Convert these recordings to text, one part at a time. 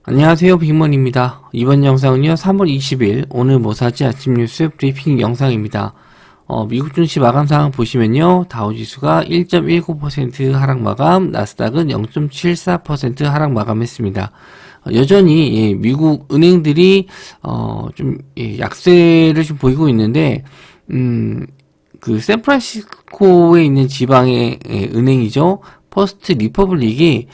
안녕하세요, 빅먼입니다. 이번 영상은요, 3월 20일 오늘 뭐 사지 아침 뉴스 브리핑 영상입니다. 미국 증시 마감 상황 보시면요, 다우지수가 1.19% 하락 마감, 나스닥은 0.74% 하락 마감했습니다. 여전히 미국 은행들이 약세를 좀 보이고 있는데, 그 샌프란시스코에 있는 지방의 은행이죠. 퍼스트 리퍼블릭이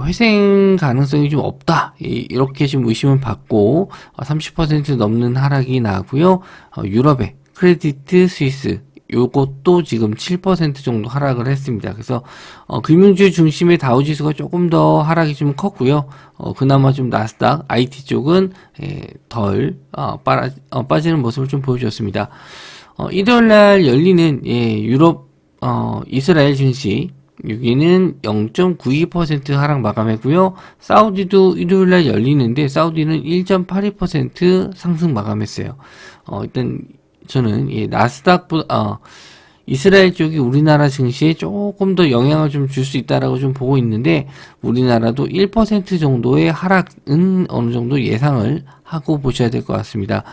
회생 가능성이 좀 없다, 이렇게 좀 의심을 받고 30% 넘는 하락이 나고요. 유럽의 크레디트 스위스 요것도 지금 7% 정도 하락을 했습니다. 그래서 금융주 중심의 다우지수가 조금 더 하락이 좀 컸고요. 그나마 좀 나스닥 IT 쪽은 덜 빠지는 모습을 좀 보여줬습니다. 일요일날 열리는 유럽 이스라엘 증시, 여기는 0.92% 하락 마감했고요. 사우디도 일요일날 열리는데 사우디는 1.82% 상승 마감했어요. 일단 저는 나스닥보다 이스라엘 쪽이 우리나라 증시에 조금 더 영향을 좀 줄 수 있다라고 좀 보고 있는데, 우리나라도 1% 정도의 하락은 어느 정도 예상을 하고 보셔야 될 것 같습니다.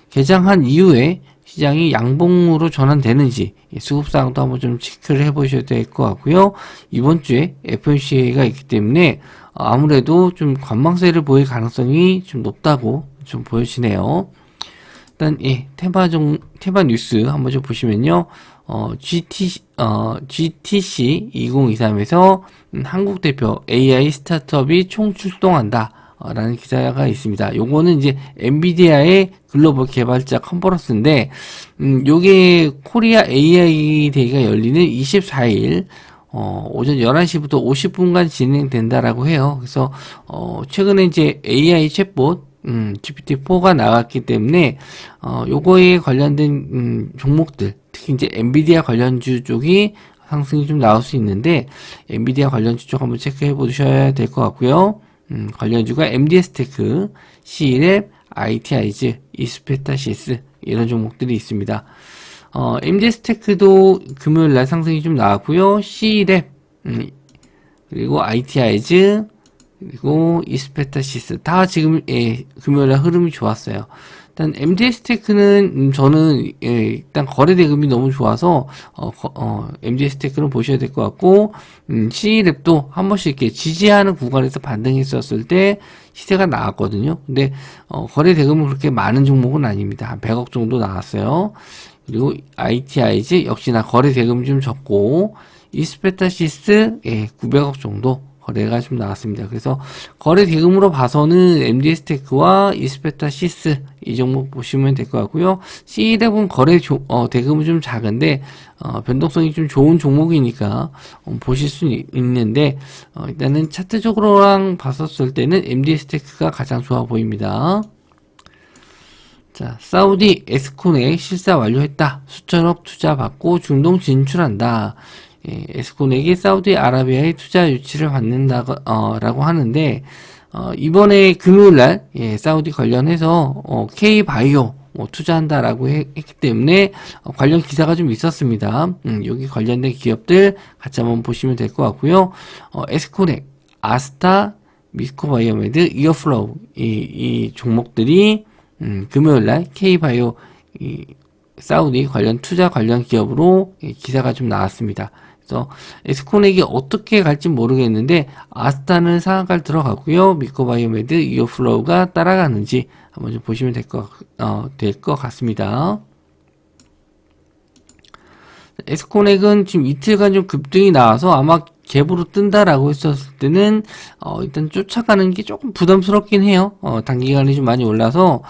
개장한 이후에 시장이 양봉으로 전환되는지 수급상도 한번 좀 체크를 해보셔야 될 것 같고요. 이번 주에 FOMC가 있기 때문에 아무래도 좀 관망세를 보일 가능성이 좀 높다고 좀 보여지네요. 일단 테마 뉴스 한번 좀 보시면요. GTC 2023에서 한국 대표 AI 스타트업이 총출동한다 라는 기사가 있습니다. 요거는 이제 엔비디아의 글로벌 개발자 컨퍼런스인데, 요게 코리아 AI 데이가 열리는 24일 오전 11시부터 50분간 진행된다라고 해요. 그래서 최근에 이제 AI 챗봇 GPT-4가 나왔기 때문에 요거에 관련된 종목들, 특히 이제 엔비디아 관련주 쪽이 상승이 좀 나올 수 있는데, 엔비디아 관련주 쪽 한번 체크해 보셔야 될 것 같고요. 관련주가 MDS테크, C랩, ITI즈, 이스페타시스 이런 종목들이 있습니다. MDS테크도 금요일날 상승이 좀 나왔고요. C랩, 그리고 ITI즈, 그리고 이스페타시스 다 지금 금요일날 흐름이 좋았어요. 일단 MDS테크는 저는 일단 거래 대금이 너무 좋아서 MDS테크는 보셔야 될 것 같고, C랩도 한 번씩 이렇게 지지하는 구간에서 반등했었을 때 시세가 나왔거든요. 근데 거래 대금은 그렇게 많은 종목은 아닙니다. 한 100억 정도 나왔어요. 그리고 ITI즈 역시나 거래 대금이 좀 적고, 이스페타시스 900억 정도 거래가 좀 나왔습니다. 그래서 거래 대금으로 봐서는 MDS테크와 이스페타시스 이 종목 보시면 될 것 같고요. C랩은 거래 대금은 좀 작은데 변동성이 좀 좋은 종목이니까 보실 수 있는데, 일단은 차트적으로랑 봤었을 때는 MDS테크가 가장 좋아 보입니다. 자, 사우디 에스코넥 실사 완료했다. 수천억 투자 받고 중동 진출한다. 에스코넥이 사우디아라비아에 투자 유치를 받는다라고 하는데, 이번에 금요일날 사우디 관련해서 K바이오 투자한다라고 했기 때문에 관련 기사가 좀 있었습니다. 여기 관련된 기업들 같이 한번 보시면 될 것 같고요. 에스코넥, 아스타, 미스코바이오메드, 이어플로우 이 종목들이 금요일날 K바이오 사우디 관련 투자 관련 기업으로 기사가 좀 나왔습니다. 그래서 에스코넥이 어떻게 갈지 모르겠는데, 아스타는 상한가를 들어가고요. 미코바이오메드, 이어플로우가 따라가는지 한번 좀 보시면 될 것 같습니다. 에스코넥은 지금 이틀간 좀 급등이 나와서 아마 갭으로 뜬다라고 했었을 때는 일단 쫓아가는 게 조금 부담스럽긴 해요. 단기간에 좀 많이 올라서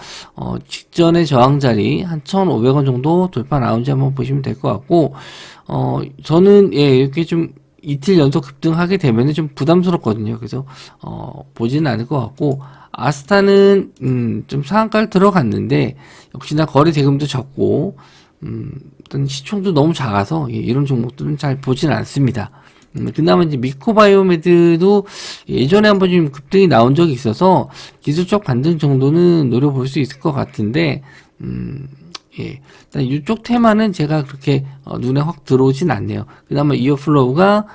직전의 저항 자리 한 1,500원 정도 돌파 나온지 한번 보시면 될 것 같고, 저는 이렇게 좀 이틀 연속 급등하게 되면은 좀 부담스럽거든요. 그래서 보지는 않을 것 같고, 아스타는 좀 상한가를 들어갔는데 역시나 거래 대금도 적고 일단 시총도 너무 작아서 이런 종목들은 잘 보지는 않습니다. 그나마 이제 미코바이오메드도 예전에 한번 좀 급등이 나온 적이 있어서 기술적 반등 정도는 노려볼 수 있을 것 같은데, 일단 이쪽 테마는 제가 그렇게 눈에 확 들어오진 않네요. 그나마 이어플로우가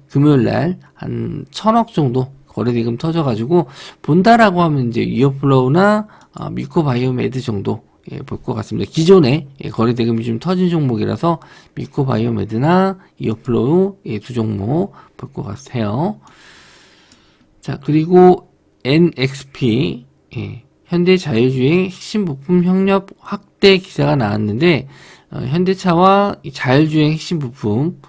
금요일날 한 1,000억 정도 거래 대금 터져가지고 본다라고 하면 이제 이어플로우나 미코바이오메드 정도 볼 것 같습니다. 기존에 거래 대금이 좀 터진 종목이라서 미코바이오메드나 이어플로우 두 종목 볼 것 같아요. 자, 그리고 NXP 현대자율주행 핵심 부품 협력 확대 기사가 나왔는데 현대차와 자율주행 핵심 부품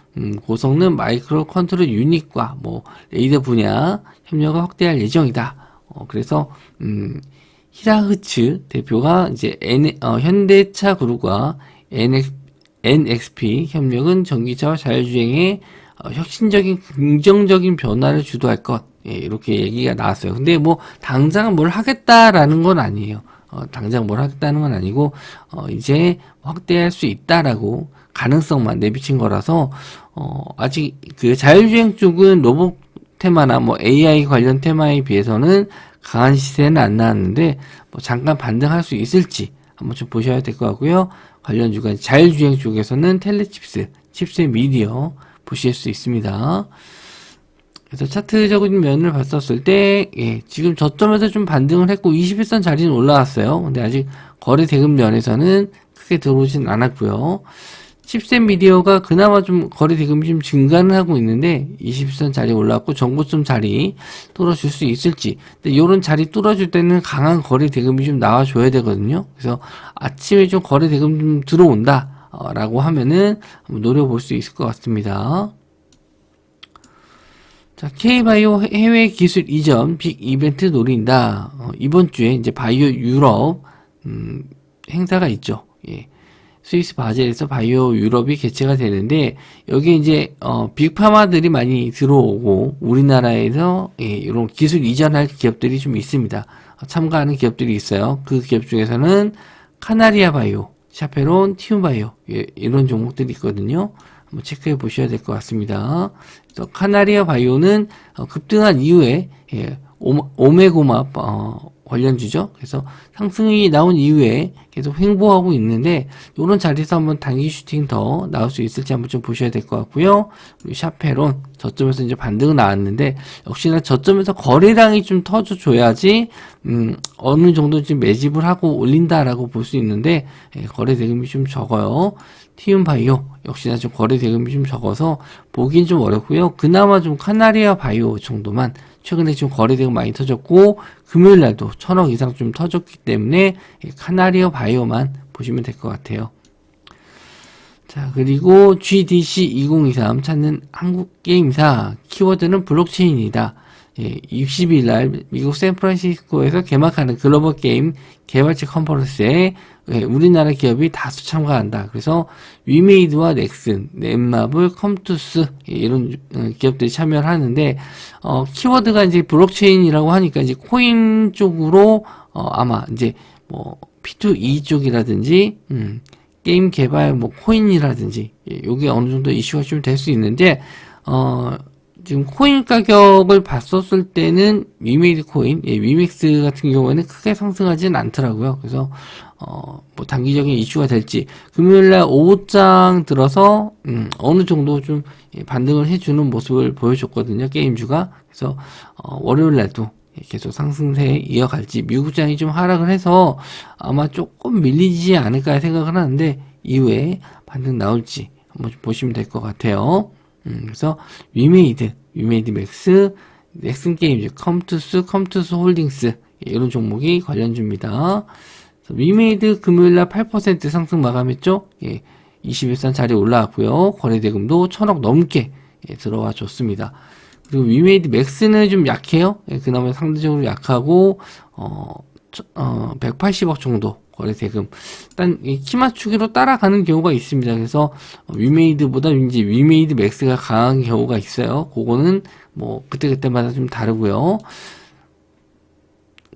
고성능 마이크로 컨트롤 유닛과 뭐 레이더 분야 협력을 확대할 예정이다. 그래서 히라흐츠 대표가 이제 현대차 그룹과 NXP 협력은 전기차와 자율주행의 혁신적인 긍정적인 변화를 주도할 것. 이렇게 얘기가 나왔어요. 근데 뭐 당장 뭘 하겠다라는 건 아니에요. 당장 뭘 하겠다는 건 아니고 이제 확대할 수 있다라고 가능성만 내비친 거라서 아직 그 자율주행 쪽은 로봇 테마나 뭐 AI 관련 테마에 비해서는 강한 시세는 안 나왔는데 뭐 잠깐 반등할 수 있을지 한번 좀 보셔야 될 것 같고요. 관련 주간 자율주행 쪽에서는 텔레칩스, 칩셋 미디어 보실 수 있습니다. 그래서 차트적인 면을 봤었을 때 지금 저점에서 좀 반등을 했고 21선 자리는 올라왔어요. 근데 아직 거래 대금 면에서는 크게 들어오진 않았고요. 칩셋 미디어가 그나마 좀 거래 대금이 좀 증가는 하고 있는데 21선 자리 올라왔고 정고점 자리 뚫어줄 수 있을지. 근데 이런 자리 뚫어줄 때는 강한 거래 대금이 좀 나와줘야 되거든요. 그래서 아침에 좀 거래 대금 좀 들어온다 라고 하면은 한번 노려볼 수 있을 것 같습니다. 자, K바이오 해외 기술 이전 빅 이벤트 노린다. 이번 주에 이제 바이오 유럽 행사가 있죠. 스위스 바젤에서 바이오 유럽이 개최가 되는데 여기 이제 빅파마들이 많이 들어오고 우리나라에서 이런 기술 이전할 기업들이 좀 있습니다. 참가하는 기업들이 있어요. 그 기업 중에서는 카나리아 바이오, 샤페론, 티움바이오 이런 종목들이 있거든요. 한번 체크해 보셔야 될 것 같습니다. 그래서 카나리아 바이오는 급등한 이후에 오메고맙 관련주죠. 그래서 상승이 나온 이후에 계속 횡보하고 있는데 이런 자리에서 한번 단기 슈팅 더 나올 수 있을지 한번 좀 보셔야 될 것 같고요. 그리고 샤페론 저점에서 이제 반등은 나왔는데 역시나 저점에서 거래량이 좀 터져줘야지 어느 정도 좀 매집을 하고 올린다라고 볼 수 있는데 거래 대금이 좀 적어요. 티움바이오 역시나 좀 거래 대금이 좀 적어서 보긴 좀 어렵고요. 그나마 좀 카나리아 바이오 정도만 최근에 좀 거래 대금 많이 터졌고 금요일 날도 1000억 이상 좀 터졌기 때문에 카나리아 바이오만 보시면 될 것 같아요. 자, 그리고 GDC 2023 찾는 한국 게임사 키워드는 블록체인이다. 60일 날 미국 샌프란시스코에서 개막하는 글로벌 게임 개발자 컨퍼런스에 우리나라 기업이 다수 참가한다. 그래서 위메이드와 넥슨, 넷마블, 컴투스 이런 기업들이 참여를 하는데 키워드가 이제 블록체인이라고 하니까 이제 코인 쪽으로 아마 이제 뭐 P2E 쪽이라든지 게임 개발 뭐 코인이라든지 요게 어느 정도 이슈가 좀 될 수 있는데 지금 코인 가격을 봤었을 때는 위메이드 코인, 위믹스 같은 경우에는 크게 상승하지는 않더라고요. 그래서 뭐 단기적인 이슈가 될지 금요일날 오후장 들어서 어느 정도 좀 반등을 해주는 모습을 보여줬거든요. 게임주가. 그래서 월요일날도 계속 상승세 이어갈지 미국장이 좀 하락을 해서 아마 조금 밀리지 않을까 생각을 하는데 이후에 반등 나올지 한번 좀 보시면 될 것 같아요. 그래서 위메이드 맥스, 넥슨 게임즈, 컴투스 홀딩스 이런 종목이 관련주입니다. 위메이드 금요일날 8% 상승 마감했죠. 21선 자리 올라왔고요. 거래대금도 1000억 넘게 들어와 줬습니다. 그리고 위메이드 맥스는 좀 약해요. 그나마 상대적으로 약하고 180억 정도 거래 대금. 일단 키 맞추기로 따라가는 경우가 있습니다. 그래서 위메이드보다 이제 위메이드 맥스가 강한 경우가 있어요. 그거는 뭐 그때그때마다 좀 다르고요.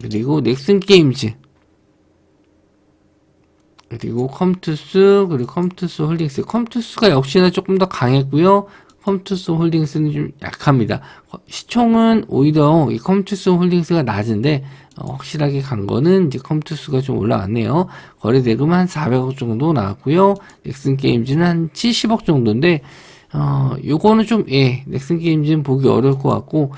그리고 넥슨 게임즈, 그리고 컴투스, 그리고 컴투스 홀딩스. 컴투스가 역시나 조금 더 강했고요. 컴투스 홀딩스는 좀 약합니다. 시총은 오히려 이 컴투스 홀딩스가 낮은데 확실하게 간 거는 이제 컴투스가 좀 올라왔네요. 거래 대금 한 400억 정도 나왔고요. 넥슨 게임즈는 한 70억 정도인데 요거는 좀, 넥슨 게임즈는 보기 어려울 것 같고,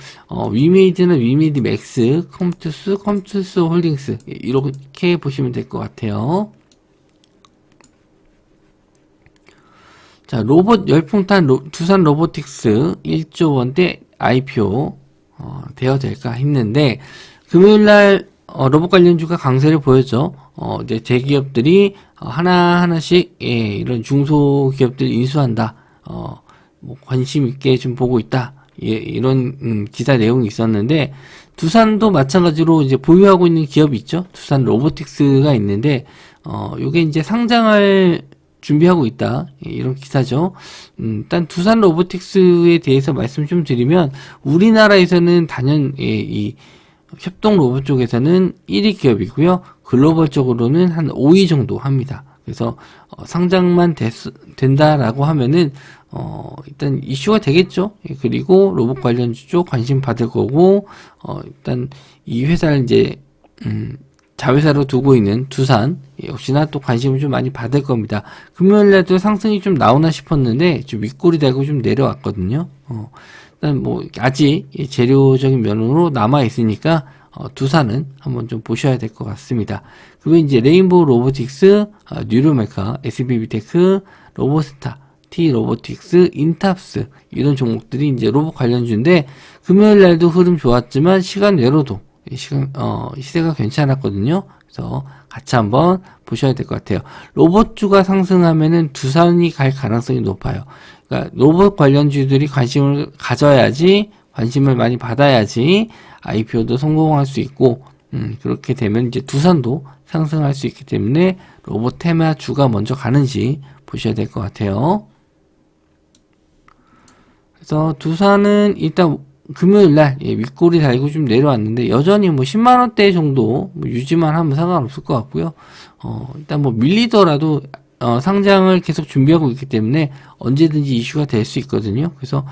위메이드나 위메이드 맥스, 컴투스 홀딩스, 이렇게 보시면 될 것 같아요. 자, 로봇 열풍탄 두산 로보틱스 1조 원대 IPO, 되어야 될까 했는데, 금요일날, 로봇 관련주가 강세를 보였죠. 이제 대기업들이, 하나하나씩, 이런 중소기업들 인수한다. 뭐 관심 있게 좀 보고 있다. 이런 기사 내용이 있었는데 두산도 마찬가지로 이제 보유하고 있는 기업이 있죠. 두산 로보틱스가 있는데 요게 이제 상장을 준비하고 있다. 이런 기사죠. 일단 두산 로보틱스에 대해서 말씀 좀 드리면 우리나라에서는 단연 이 협동 로봇 쪽에서는 1위 기업이고요. 글로벌적으로는 한 5위 정도 합니다. 그래서 상장만 된다라고 하면은 일단 이슈가 되겠죠. 그리고 로봇 관련주 쪽 관심 받을 거고 일단 이 회사를 이제 자회사로 두고 있는 두산 역시나 또 관심을 좀 많이 받을 겁니다. 금요일날도 상승이 좀 나오나 싶었는데 좀 윗골이 되고 좀 내려왔거든요. 일단 뭐 아직 재료적인 면으로 남아 있으니까 두산은 한번 좀 보셔야 될 것 같습니다. 그리고 이제 레인보우 로보틱스, 뉴로메카, SBB테크, 로보스타, T로보틱스, 인탑스 이런 종목들이 이제 로봇 관련주인데 금요일 날도 흐름 좋았지만 시간 외로도 시세가 괜찮았거든요. 그래서 같이 한번 보셔야 될 것 같아요. 로봇주가 상승하면은 두산이 갈 가능성이 높아요. 그러니까 로봇 관련주들이 관심을 가져야지, 관심을 많이 받아야지 IPO도 성공할 수 있고, 그렇게 되면 이제 두산도 상승할 수 있기 때문에 로봇 테마주가 먼저 가는지 보셔야 될 것 같아요. 그래서 두산은 일단 금요일날 윗골이 달고 좀 내려왔는데 여전히 뭐 10만원대 정도 뭐 유지만 하면 상관없을 것 같고요. 일단 뭐 밀리더라도 상장을 계속 준비하고 있기 때문에 언제든지 이슈가 될 수 있거든요. 그래서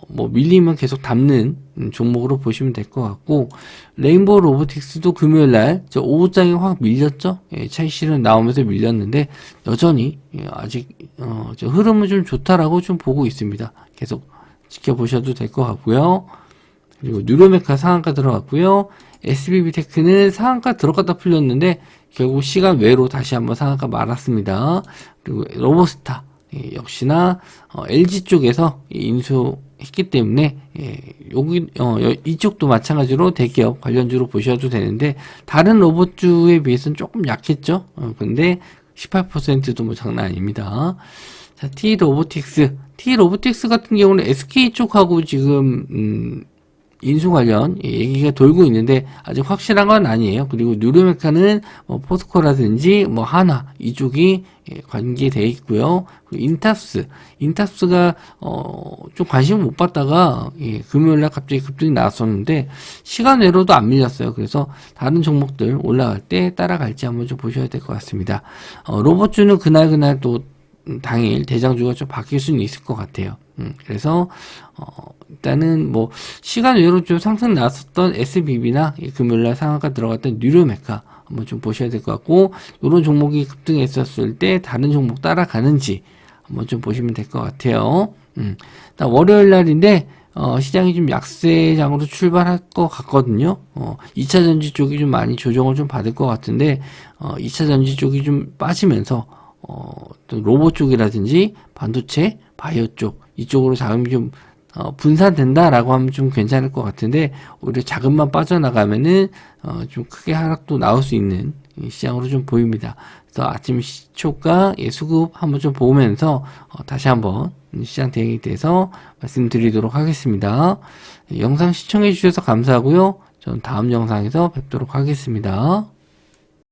뭐 밀리면 계속 담는 종목으로 보시면 될 것 같고, 레인보우 로보틱스도 금요일날 저 오후장에 확 밀렸죠. 차익 실현 나오면서 밀렸는데 여전히 아직 저 흐름은 좀 좋다라고 좀 보고 있습니다. 계속 지켜보셔도 될 것 같고요. 그리고 뉴로메카 상한가 들어갔고요. SBB테크는 상한가 들어갔다 풀렸는데 결국 시간 외로 다시 한번 상한가 말았습니다. 그리고 로보스타 역시나 LG 쪽에서 인수했기 때문에 여기 이쪽도 마찬가지로 대기업 관련주로 보셔도 되는데 다른 로봇주에 비해서는 조금 약했죠. 근데 18%도 뭐 장난 아닙니다. 자, T로보틱스 같은 경우는 SK 쪽하고 지금 인수 관련 얘기가 돌고 있는데 아직 확실한 건 아니에요. 그리고 뉴로메카는 뭐 포스코라든지 뭐 하나 이쪽이 관계되어 있고요. 그리고 인탑스가 좀 관심을 못 받다가 금요일날 갑자기 급등이 나왔었는데 시간 외로도 안 밀렸어요. 그래서 다른 종목들 올라갈 때 따라갈지 한번 좀 보셔야 될 것 같습니다. 로봇주는 그날 또 당일 대장주가 좀 바뀔 수는 있을 것 같아요. 그래서 일단은 뭐 시간 외로 좀 상승 나왔었던 SBB나 금요일날 상한가 들어갔던 뉴로메카 한번 좀 보셔야 될 것 같고, 이런 종목이 급등했었을 때 다른 종목 따라가는지 한번 좀 보시면 될 것 같아요. 일단 월요일 날인데 시장이 좀 약세장으로 출발할 것 같거든요. 2차 전지 쪽이 좀 많이 조정을 좀 받을 것 같은데 2차 전지 쪽이 좀 빠지면서 또 로봇 쪽이라든지 반도체, 바이오 쪽 이쪽으로 자금이 좀 분산된다라고 하면 좀 괜찮을 것 같은데 오히려 자금만 빠져나가면은 좀 크게 하락도 나올 수 있는 시장으로 좀 보입니다. 그래서 아침 시초가 수급 한번 좀 보면서 다시 한번 시장 대응에 대해서 말씀드리도록 하겠습니다. 영상 시청해 주셔서 감사하고요. 저는 다음 영상에서 뵙도록 하겠습니다.